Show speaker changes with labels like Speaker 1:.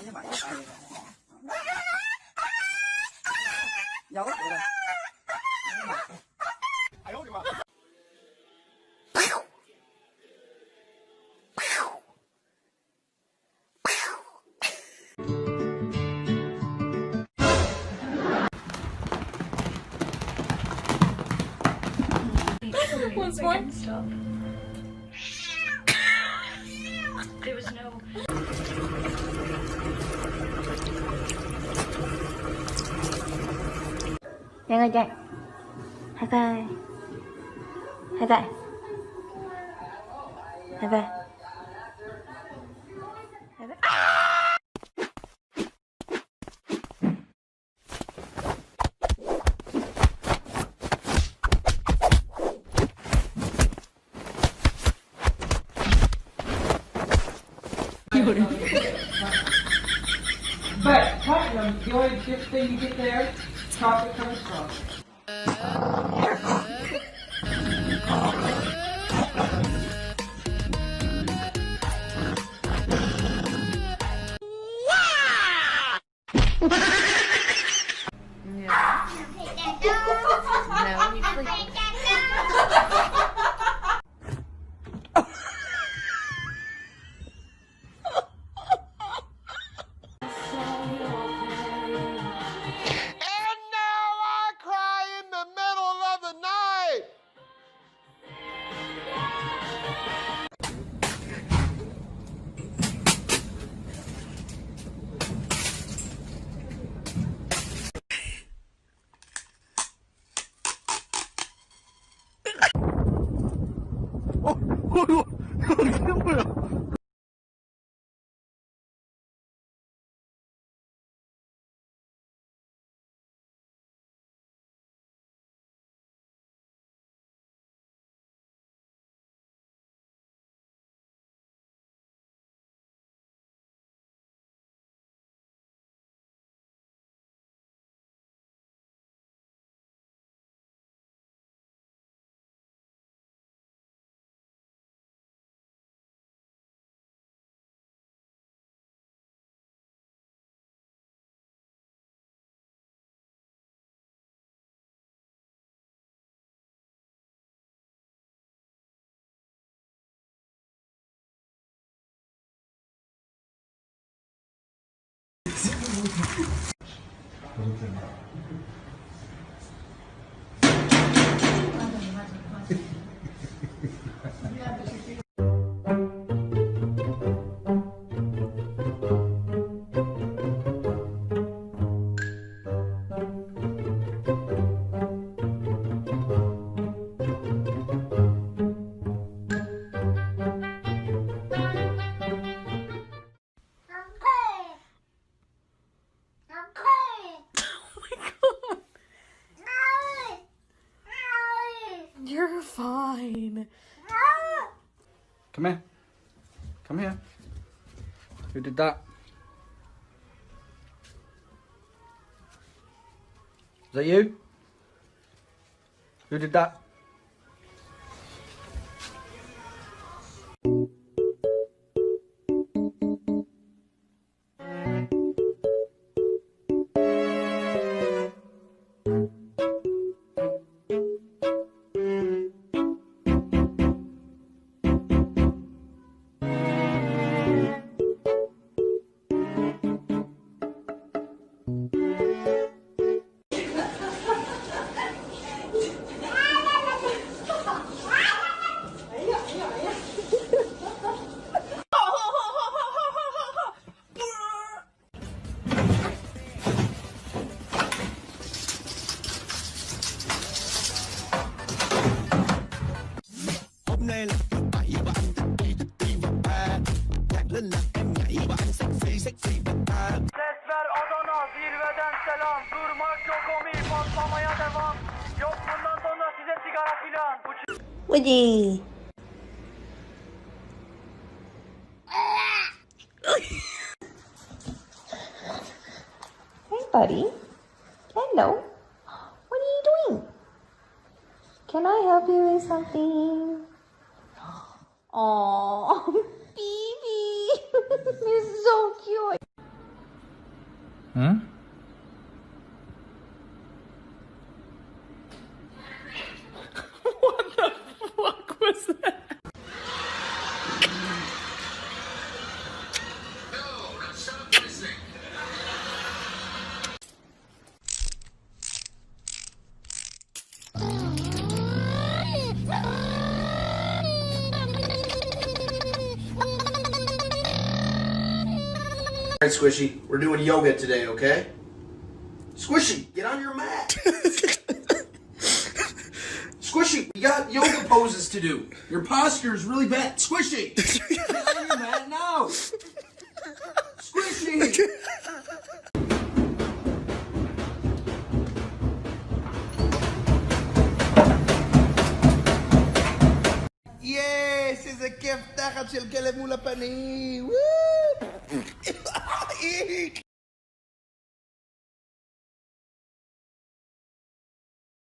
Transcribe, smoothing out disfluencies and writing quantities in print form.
Speaker 1: 先把这个掰开。咬过来。哎呦我的妈
Speaker 2: ！Once more.
Speaker 3: There was no.
Speaker 2: 两个赞，嗨拜，嗨拜，嗨拜，嗨拜。
Speaker 1: But platinum, the only thing you get there, chocolate comes from.
Speaker 2: No, he's sleeping. You're fine.
Speaker 1: Come here. Come here. Who did that? Is that you? Who did that?
Speaker 4: Hôm nay là thứ bảy và anh thích đi vào ba. Nhạc lên là em nhảy và anh sexy và ta.
Speaker 5: Ses ver Adana, zirveden selam. Durmak yok omi, patlamaya devam. Yok bundan sonra size sigara filan.
Speaker 2: Woody. Hey, buddy. Hello. What are you doing? Can I help you with something? Oh, baby. You're so cute.
Speaker 6: Hmm? What the fuck was that?
Speaker 7: Alright, Squishy, we're doing yoga today, okay? Squishy, get on your mat. Squishy, we got yoga poses to do. Your posture is really bad. Squishy, get on your mat now. Squishy. Yes, איזה כיף תחת של כלב מול הפנים. וואו!